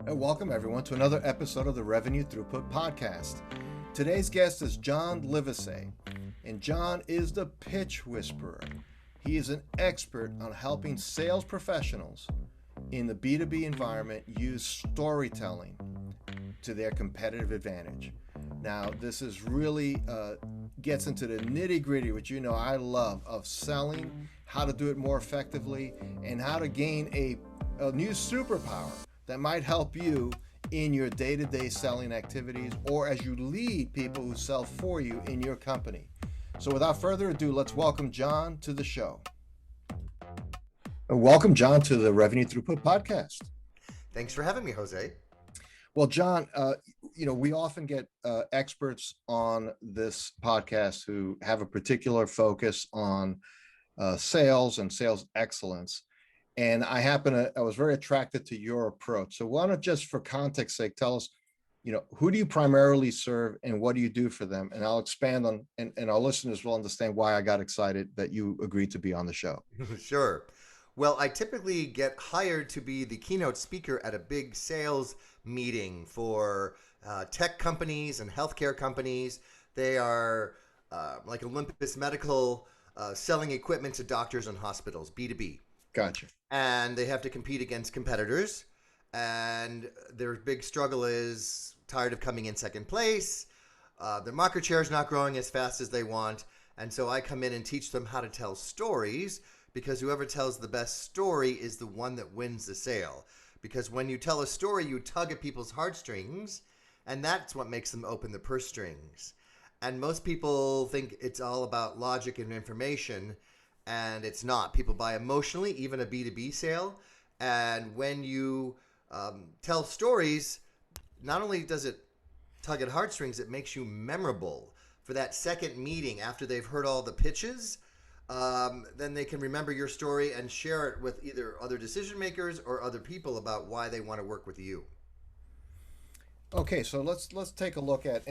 And welcome everyone to another episode of the Revenue Throughput Podcast. Today's guest is John Livesay, and John is the pitch whisperer. He is an expert on helping sales professionals in the B2B environment use storytelling to their competitive advantage. Now, this is really gets into the nitty gritty, which you know I love, of selling, how to do it more effectively, and how to gain a new superpower that might help you in your day-to-day selling activities or as you lead people who sell for you in your company. So without further ado, let's welcome John to the show. Welcome, John, to the Revenue Throughput Podcast. Thanks for having me, Jose. Well, John, we often get experts on this podcast who have a particular focus on sales and sales excellence. And I was very attracted to your approach. So why not just for context sake, tell us, who do you primarily serve and what do you do for them? And I'll expand on, and our listeners will understand why I got excited that you agreed to be on the show. Sure. Well, I typically get hired to be the keynote speaker at a big sales meeting for tech companies and healthcare companies. They are like Olympus Medical, selling equipment to doctors and hospitals, B2B. Gotcha. And they have to compete against competitors. And their big struggle is tired of coming in second place. Their market share is not growing as fast as they want. And so I come in and teach them how to tell stories, because whoever tells the best story is the one that wins the sale. Because when you tell a story, you tug at people's heartstrings, and that's what makes them open the purse strings. And most people think it's all about logic and information, and it's not. People buy emotionally, even a B2B sale. And when you tell stories, not only does it tug at heartstrings, it makes you memorable for that second meeting after they've heard all the pitches. Then they can remember your story and share it with either other decision makers or other people about why they want to work with you. Okay, so let's take a look at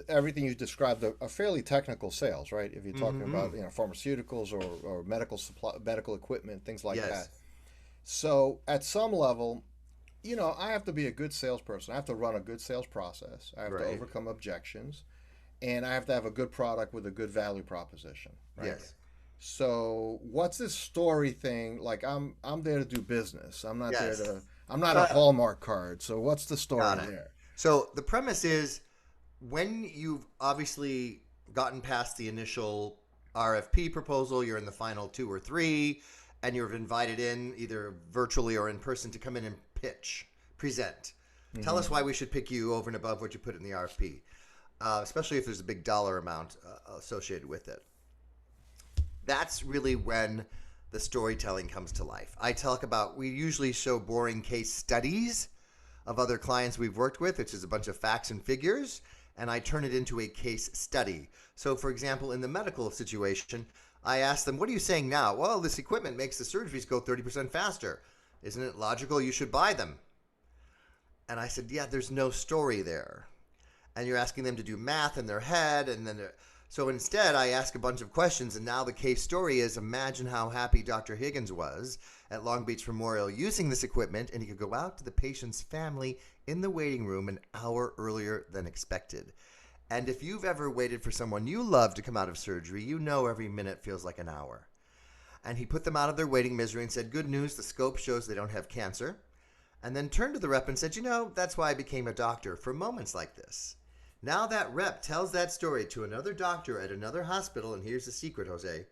everything you described are fairly technical sales, right? If you're talking about pharmaceuticals or medical equipment, things like that. So at some level, I have to be a good salesperson. I have to run a good sales process. I have to overcome objections, and I have to have a good product with a good value proposition. Right? Yes. So what's this story thing? Like I'm there to do business. I'm not I'm not a Hallmark card. So what's the story there? So the premise is, when you've obviously gotten past the initial RFP proposal, you're in the final 2 or 3, and you're invited in either virtually or in person to come in and present. Tell us why we should pick you over and above what you put in the RFP, especially if there's a big dollar amount associated with it. That's really when the storytelling comes to life. We usually show boring case studies of other clients we've worked with, which is a bunch of facts and figures, and I turn it into a case study. So for example, in the medical situation, I ask them, what are you saying now? Well, this equipment makes the surgeries go 30% faster. Isn't it logical? You should buy them. And I said, yeah, there's no story there. And you're asking them to do math in their head, and then so instead, I ask a bunch of questions, and now the case story is, imagine how happy Dr. Higgins was at Long Beach Memorial using this equipment, and he could go out to the patient's family in the waiting room an hour earlier than expected. And if you've ever waited for someone you love to come out of surgery, you know every minute feels like an hour. And he put them out of their waiting misery and said, good news, the scope shows they don't have cancer. And then turned to the rep and said, that's why I became a doctor, for moments like this. Now that rep tells that story to another doctor at another hospital, and here's the secret, Jose.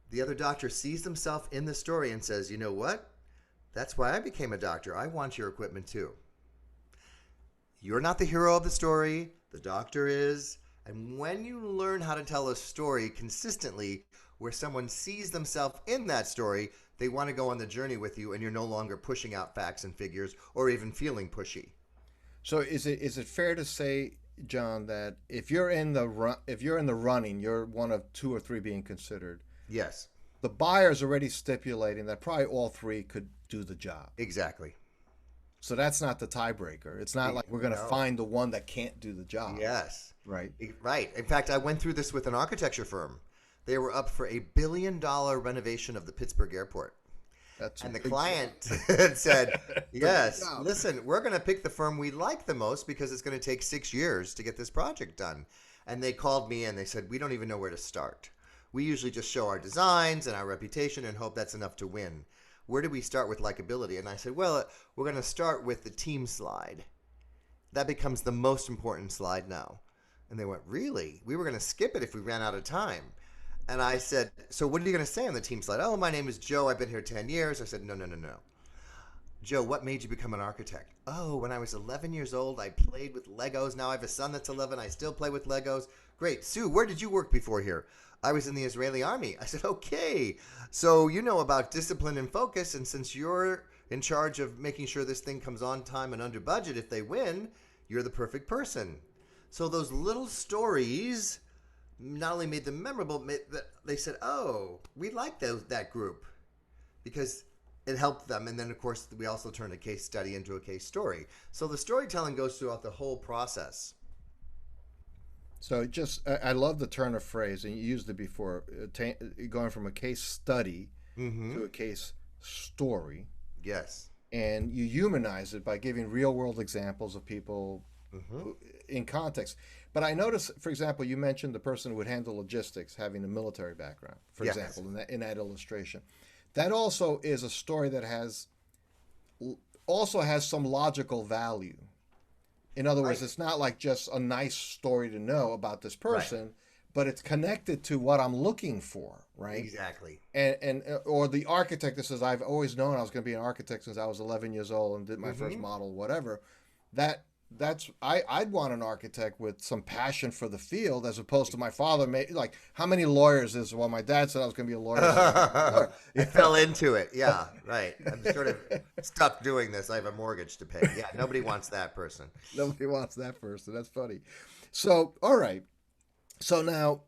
The other doctor sees himself in the story and says, you know what? That's why I became a doctor. I want your equipment too. You're not the hero of the story. The doctor is. And when you learn how to tell a story consistently where someone sees themselves in that story, they want to go on the journey with you, and you're no longer pushing out facts and figures or even feeling pushy. So is it fair to say, John, that if you're in the running, you're one of 2 or 3 being considered? Yes. The buyer's already stipulating that probably all 3 could do the job. Exactly. So that's not the tiebreaker. It's not like we're going to find the one that can't do the job. Yes. Right. Right. In fact, I went through this with an architecture firm. They were up for a $1 billion renovation of the Pittsburgh airport. That's a And the big client job. said, It's a big yes, job. listen, we're going to pick the firm we like the most because it's going to take 6 years to get this project done. And they called me and they said, we don't even know where to start. We usually just show our designs and our reputation and hope that's enough to win. Where do we start with likability? And I said, well, we're going to start with the team slide. That becomes the most important slide now. And they went, really? We were going to skip it if we ran out of time. And I said, so what are you going to say on the team slide? Oh, my name is Joe. I've been here 10 years. I said, no. Joe, what made you become an architect? Oh, when I was 11 years old, I played with Legos. Now I have a son that's 11. I still play with Legos. Great. Sue, where did you work before here? I was in the Israeli army. I said, okay. So you know about discipline and focus. And since you're in charge of making sure this thing comes on time and under budget, if they win, you're the perfect person. So those little stories not only made them memorable, they said, oh, we like that group because it helped them. And then, of course, we also turned a case study into a case story. So the storytelling goes throughout the whole process. So I love the turn of phrase, and you used it before, going from a case study to a case story. Yes. And you humanize it by giving real world examples of people in context. But I noticed, for example, you mentioned the person who would handle logistics having a military background, for example, in that illustration. That also is a story that also has some logical value. In other words, it's not like just a nice story to know about this person, but it's connected to what I'm looking for, right? Exactly. And or the architect that says, I've always known I was going to be an architect since I was 11 years old and did my first model, whatever. I'd want an architect with some passion for the field as opposed to my father. Like, how many lawyers is, well, my dad said I was going to be a lawyer. I fell into it. Yeah, right. I'm sort of stuck doing this. I have a mortgage to pay. Yeah, nobody wants that person. Nobody wants that person. That's funny. So, all right. So now,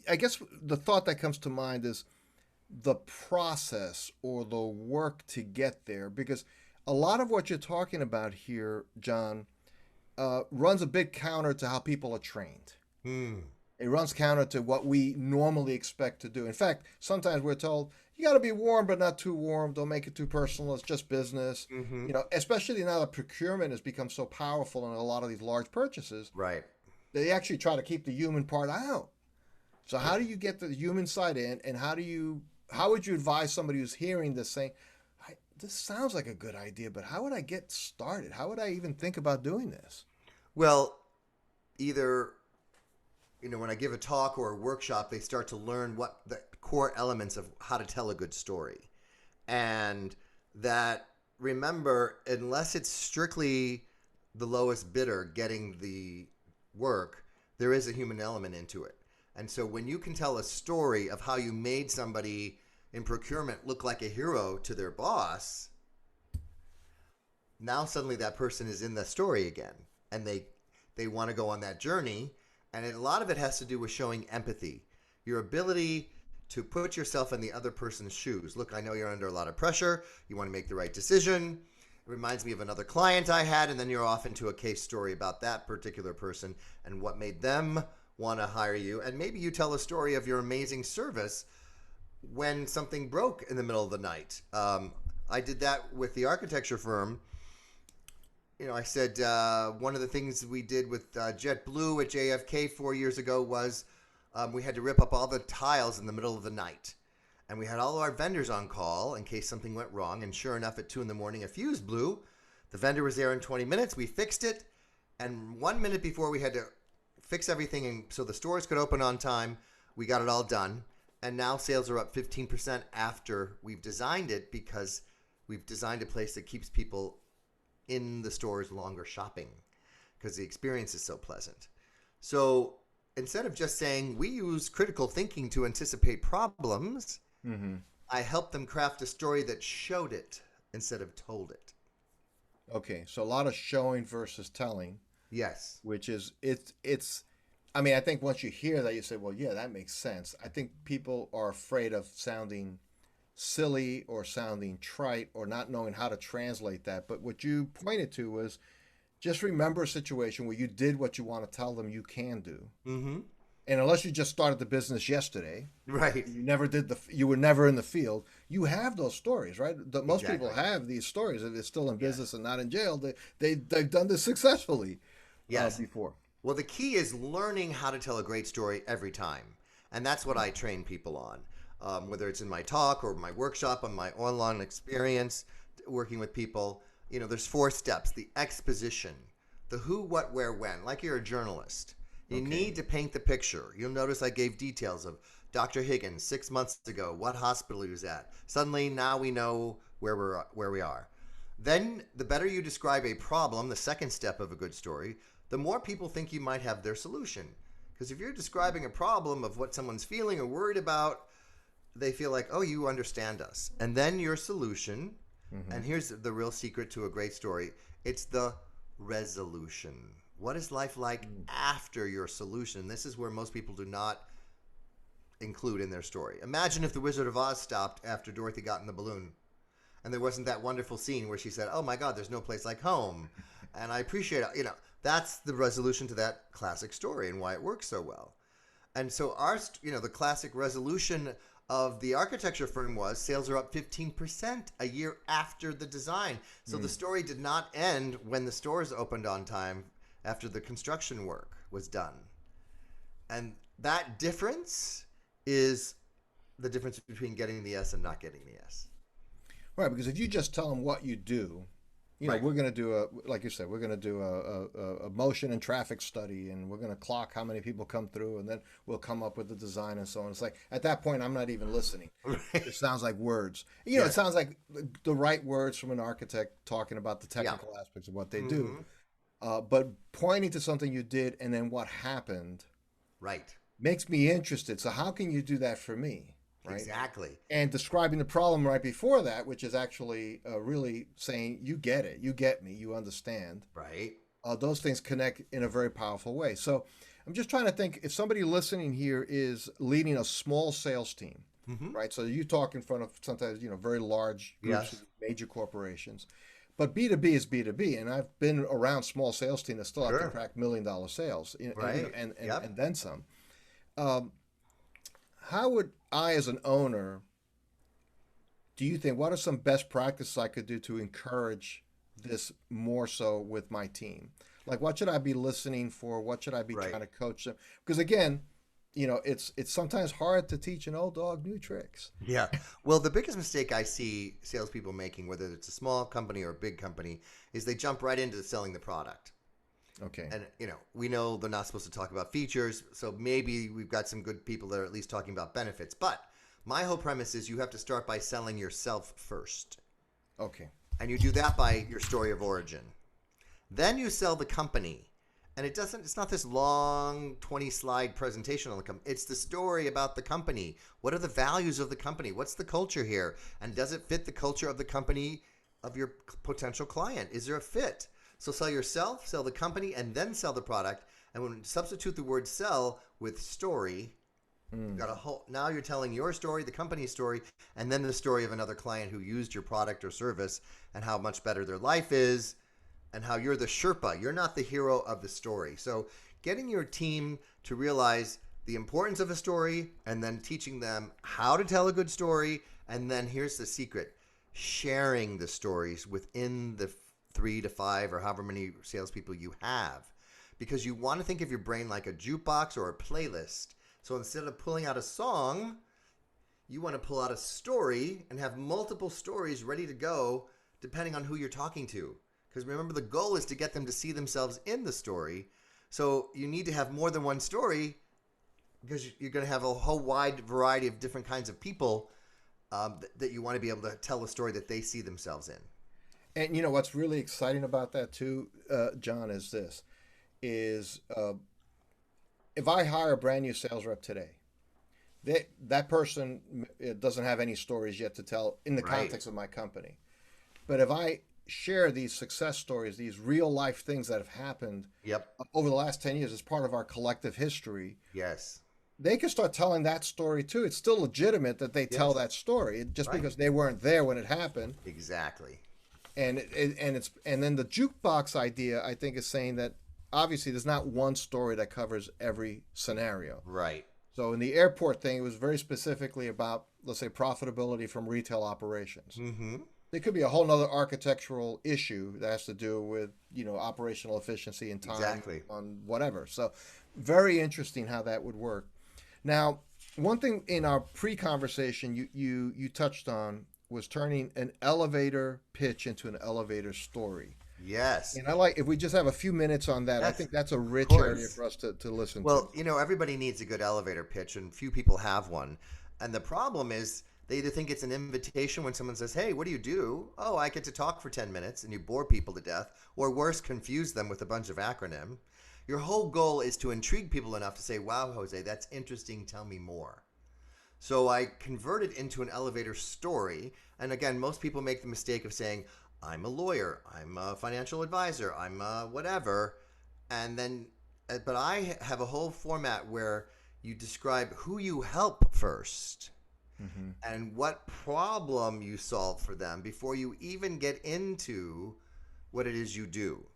I guess the thought that comes to mind is the process or the work to get there, because a lot of what you're talking about here, John, runs a bit counter to how people are trained. It runs counter to what we normally expect to do. In fact, sometimes we're told, you got to be warm, but not too warm. Don't make it too personal. It's just business. You know, especially now that procurement has become so powerful in a lot of these large purchases. Right. They actually try to keep the human part out. So how do you get the human side in, and how would you advise somebody who's hearing this saying, this sounds like a good idea, but how would I get started? How would I even think about doing this? Well, either, when I give a talk or a workshop, they start to learn what the core elements of how to tell a good story. And that, remember, unless it's strictly the lowest bidder getting the work, there is a human element into it. And so when you can tell a story of how you made somebody in procurement look like a hero to their boss, now suddenly that person is in the story again, and they want to go on that journey. And a lot of it has to do with showing empathy, your ability to put yourself in the other person's shoes. Look, I know you're under a lot of pressure. You want to make the right decision. It reminds me of another client I had, and then you're off into a case story about that particular person and what made them want to hire you. And maybe you tell a story of your amazing service when something broke in the middle of the night. I did that with the architecture firm. I said one of the things we did with JetBlue at JFK 4 years ago was we had to rip up all the tiles in the middle of the night. And we had all of our vendors on call in case something went wrong. And sure enough, at 2 a.m, a fuse blew. The vendor was there in 20 minutes. We fixed it. And 1 minute before we had to fix everything and so the stores could open on time, we got it all done. And now sales are up 15% after we've designed it, because we've designed a place that keeps people in the stores longer shopping because the experience is so pleasant. So instead of just saying we use critical thinking to anticipate problems, I helped them craft a story that showed it instead of told it. Okay, so a lot of showing versus telling. Yes. Which is, I think once you hear that, you say, well, yeah, that makes sense. I think people are afraid of sounding silly or sounding trite or not knowing how to translate that. But what you pointed to was just remember a situation where you did what you want to tell them you can do. And unless you just started the business yesterday, Right. you were never in the field, you have those stories, right? Most people Exactly. have these stories. If they're still in Yes. business and not in jail, they've done this successfully Yes. before. Well, the key is learning how to tell a great story every time. And that's what I train people on. Whether it's in my talk or my workshop, on my online experience, working with people, there's 4 steps. The exposition, the who, what, where, when, like you're a journalist. You need to paint the picture. You'll notice I gave details of Dr. Higgins 6 months ago, what hospital he was at. Suddenly, now we know where we are. Then, the better you describe a problem, the second step of a good story, the more people think you might have their solution. Because if you're describing a problem of what someone's feeling or worried about, they feel like, oh, you understand us. And then your solution, and here's the real secret to a great story, it's the resolution. What is life like after your solution? This is where most people do not include in their story. Imagine if the Wizard of Oz stopped after Dorothy got in the balloon and there wasn't that wonderful scene where she said, oh my God, there's no place like home. And I appreciate it. That's the resolution to that classic story and why it works so well. And so the classic resolution of the architecture firm was sales are up 15% a year after the design. So the story did not end when the stores opened on time after the construction work was done. And that difference is the difference between getting the yes and not getting the yes. Right, because if you just tell them what you do, Right. we're going to do like you said, we're going to do a motion and traffic study, and we're going to clock how many people come through, and then we'll come up with the design and so on. It's like, at that point, I'm not even listening. It sounds like words. It sounds like the right words from an architect talking about the technical aspects of what they do. But pointing to something you did and then what happened Right. makes me interested. So how can you do that for me? Right? Exactly. And describing the problem right before that, which is actually really saying, you get it, you get me, you understand. Right. Those things connect in a very powerful way. So I'm just trying to think, if somebody listening here is leading a small sales team, right? So you talk in front of sometimes, very large groups, Yes. major corporations. But B2B is B2B, and I've been around small sales teams that still have to crack $1 million sales, Right. and then some. How would I, as an owner, do you think, what are some best practices I could do to encourage this more so with my team? Like, what should I be listening for? What should I be trying to coach them? Because again, it's sometimes hard to teach an old dog new tricks. Yeah. Well, the biggest mistake I see salespeople making, whether it's a small company or a big company, is they jump right into selling the product. Okay. And, we know they're not supposed to talk about features, so maybe we've got some good people that are at least talking about benefits. But my whole premise is you have to start by selling yourself first. Okay. And you do that by your story of origin. Then you sell the company. And it's not this long 20-slide presentation on the company. It's the story about the company. What are the values of the company? What's the culture here? And does it fit the culture of the company of your potential client? Is there a fit? So sell yourself, sell the company, and then sell the product. And when you substitute the word sell with story, you've got now you're telling your story, the company's story, and then the story of another client who used your product or service and how much better their life is, and how you're the Sherpa. You're not the hero of the story. So getting your team to realize the importance of a story and then teaching them how to tell a good story. And then here's the secret, sharing the stories within the 3 to 5 or however many salespeople you have. Because you want to think of your brain like a jukebox or a playlist. So instead of pulling out a song, you want to pull out a story and have multiple stories ready to go depending on who you're talking to. Because remember, the goal is to get them to see themselves in the story. So you need to have more than one story because you're going to have a whole wide variety of different kinds of people that you want to be able to tell a story that they see themselves in. And what's really exciting about that too, John, is this, is if I hire a brand new sales rep today, that person doesn't have any stories yet to tell in the context of my company. But if I share these success stories, these real life things that have happened over the last 10 years as part of our collective history, yes, they can start telling that story too. It's still legitimate that they tell that story, just because they weren't there when it happened. Exactly. And then the jukebox idea, I think, is saying that obviously there's not one story that covers every scenario. Right. So in the airport thing, it was very specifically about, let's say, profitability from retail operations. Mm-hmm. There could be a whole nother architectural issue that has to do with, operational efficiency and time Exactly. on whatever. So very interesting how that would work. Now, one thing in our pre-conversation you touched on was turning an elevator pitch into an elevator story. Yes. And I like, if we just have a few minutes on that, I That's, think that's a of rich area course. for us to listen to. Well, everybody needs a good elevator pitch, and few people have one. And the problem is they either think it's an invitation when someone says, "Hey, what do you do?" "Oh, I get to talk for 10 minutes," and you bore people to death, or worse, confuse them with a bunch of acronym. Your whole goal is to intrigue people enough to say, "Wow, Jose, that's interesting. Tell me more." So I convert it into an elevator story. And again, most people make the mistake of saying, "I'm a lawyer, I'm a financial advisor, I'm a whatever." And then, but I have a whole format where you describe who you help first Mm-hmm. and what problem you solve for them before you even get into what it is you do.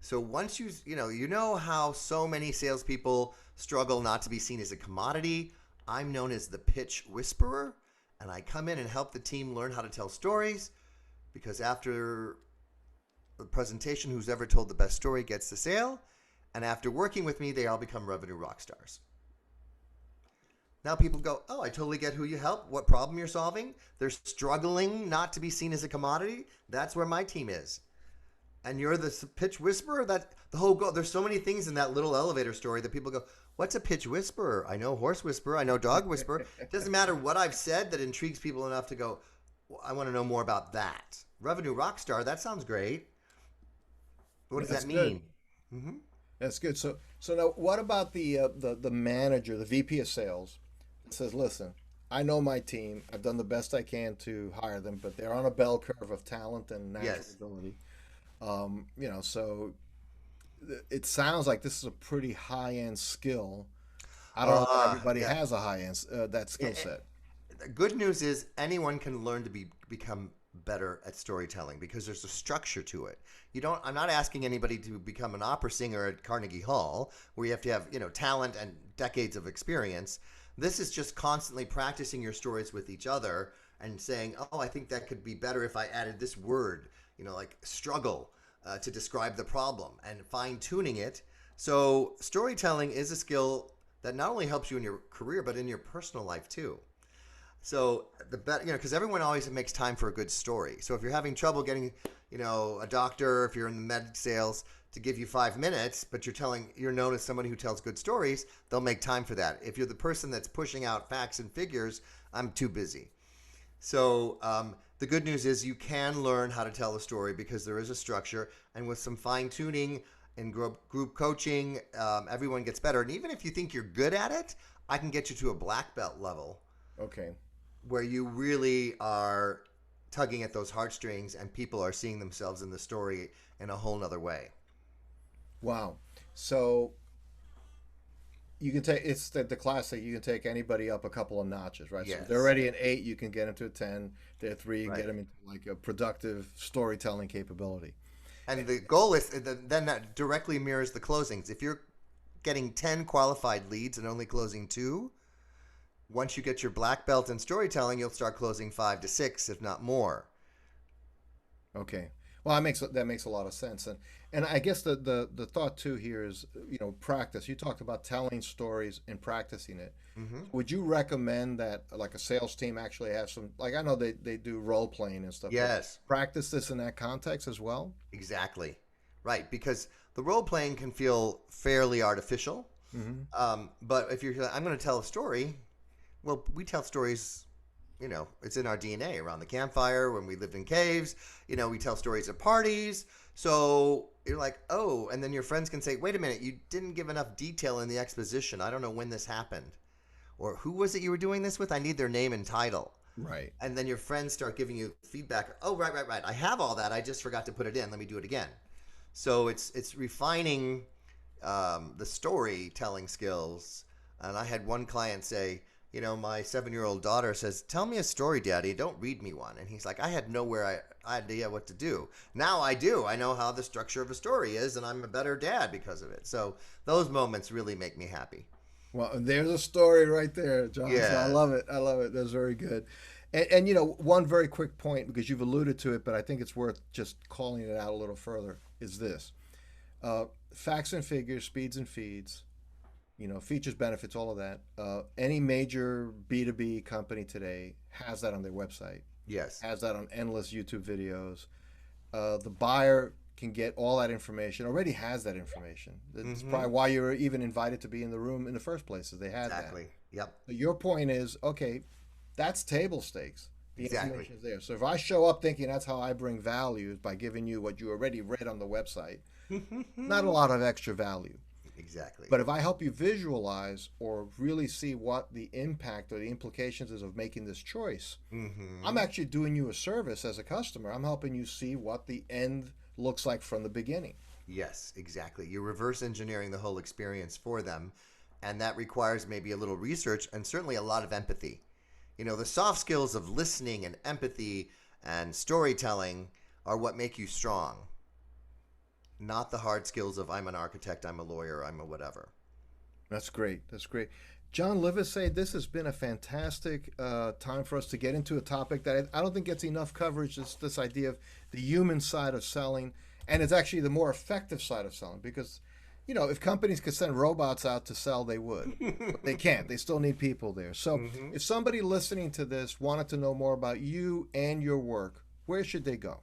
So once you know how so many salespeople struggle not to be seen as a commodity. I'm known as the pitch whisperer, and I come in and help the team learn how to tell stories, because after the presentation, who's ever told the best story gets the sale, and after working with me, they all become revenue rock stars. Now people go, "Oh, I totally get who you help, what problem you're solving. They're struggling not to be seen as a commodity. That's where my team is." And you're the pitch whisperer. That the whole goal. There's so many things in that little elevator story that people go, "What's a pitch whisperer? I know horse whisperer. I know dog whisperer." It doesn't matter what I've said that intrigues people enough to go, "Well, I want to know more about that." Revenue rockstar. That sounds great. What does That's that good. mean? Mm-hmm. That's good. So now, what about the manager, the VP of sales, that says, "Listen, I know my team. I've done the best I can to hire them, but they're on a bell curve of talent and natural Yes. ability." So it sounds like this is a pretty high end skill. I don't know that everybody Yeah. has a high end that skill set. The good news is anyone can learn to become better at storytelling because there's a structure to it. I'm not asking anybody to become an opera singer at Carnegie Hall where you have to have, talent and decades of experience. This is just constantly practicing your stories with each other and saying, "Oh, I think that could be better if I added this word, like struggle, to describe the problem," and fine tuning it. So storytelling is a skill that not only helps you in your career, but in your personal life too. So the better, because everyone always makes time for a good story. So if you're having trouble getting, a doctor, if you're in the med sales, to give you 5 minutes, but you're known as somebody who tells good stories, they'll make time for that. If you're the person that's pushing out facts and figures, I'm too busy. So the good news is you can learn how to tell a story because there is a structure, and with some fine tuning and group coaching, everyone gets better. And even if you think you're good at it, I can get you to a black belt level Okay. where you really are tugging at those heartstrings and people are seeing themselves in the story in a whole nother way. Wow. So you can take, it's the classic, you can take anybody up a couple of notches, right? So if they're Yes. already an 8, you can get them to a 10. They're 3, you can Right. get them into like a productive storytelling capability. And the goal is then that directly mirrors the closings. If you're getting 10 qualified leads and only closing 2, once you get your black belt in storytelling, you'll start closing 5 to 6, if not more. Okay. Well, that makes a lot of sense, and I guess the thought too here is, practice. You talked about telling stories and practicing it. Mm-hmm. Would you recommend that like a sales team actually have some, like, I know they do role playing and stuff, but Yes, practice this in that context as well? exactly. Right, because the role playing can feel fairly artificial. Mm-hmm. But if you're like, "I'm going to tell a story," well, we tell stories. It's in our DNA. Around the campfire, when we lived in caves, we tell stories at parties. So you're like, "Oh," and then your friends can say, "Wait a minute, you didn't give enough detail in the exposition. I don't know when this happened. Or who was it you were doing this with? I need their name and title." Right. And then your friends start giving you feedback. "Oh, right. I have all that. I just forgot to put it in. Let me do it again." So it's refining the storytelling skills. And I had one client say, You know, my 7-year-old daughter says, "Tell me a story, Daddy. Don't read me one." And he's like, "I had nowhere idea what to do. Now I do. I know how the structure of a story is, and I'm a better dad because of it." So those moments really make me happy. Well, there's a story right there, John. So I Yeah. love it. I love it. That's very good. And you know, one very quick point, because you've alluded to it, but I think it's worth just calling it out a little further, is this. Facts and figures, speeds and feeds, you know, features, benefits, all of that. Any major B2B company today has that on their website, Yes. has that on endless YouTube videos. The buyer can get all that information, already has that information. That's Mm-hmm. probably why you were even invited to be in the room in the first place, is they had that. Exactly. Yep. But your point is, okay, that's table stakes. The Exactly. information is there. So if I show up thinking that's how I bring value, is by giving you what you already read on the website, not a lot of extra value. Exactly. But if I help you visualize or really see what the impact or the implications is of making this choice, I'm Mm-hmm. actually doing you a service as a customer. I'm helping you see what the end looks like from the beginning. Yes, exactly. You're reverse engineering the whole experience for them, and that requires maybe a little research and certainly a lot of empathy. You know, the soft skills of listening and empathy and storytelling are what make you strong, not the hard skills of I'm an architect, I'm a lawyer, I'm a whatever. That's great. That's great. John Livesay, this has been a fantastic time for us to get into a topic that I don't think gets enough coverage. This idea of the human side of selling, and it's actually the more effective side of selling. Because, you know, if companies could send robots out to sell, they would. But they can't. They still need people there. So, Hmm. if somebody listening to this wanted to know more about you and your work, where should they go?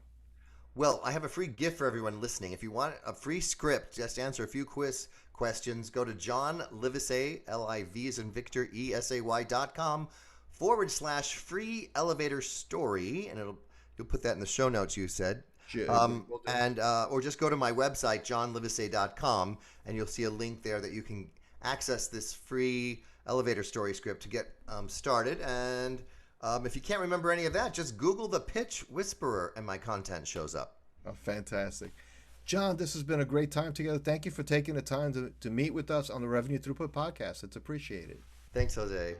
Well, I have a free gift for everyone listening. If you want a free script, just answer a few quiz questions. Go to John Livesay, Liv as in Victor, ESAY.com/free elevator story. And you'll put that in the show notes, you said. Sure, we'll do. And or just go to my website, johnlivesay.com, and you'll see a link there that you can access this free elevator story script to get started. And if you can't remember any of that, just Google the Pitch Whisperer and my content shows up. Oh, fantastic. John, this has been a great time together. Thank you for taking the time to meet with us on the Revenue Throughput Podcast. It's appreciated. Thanks, Jose.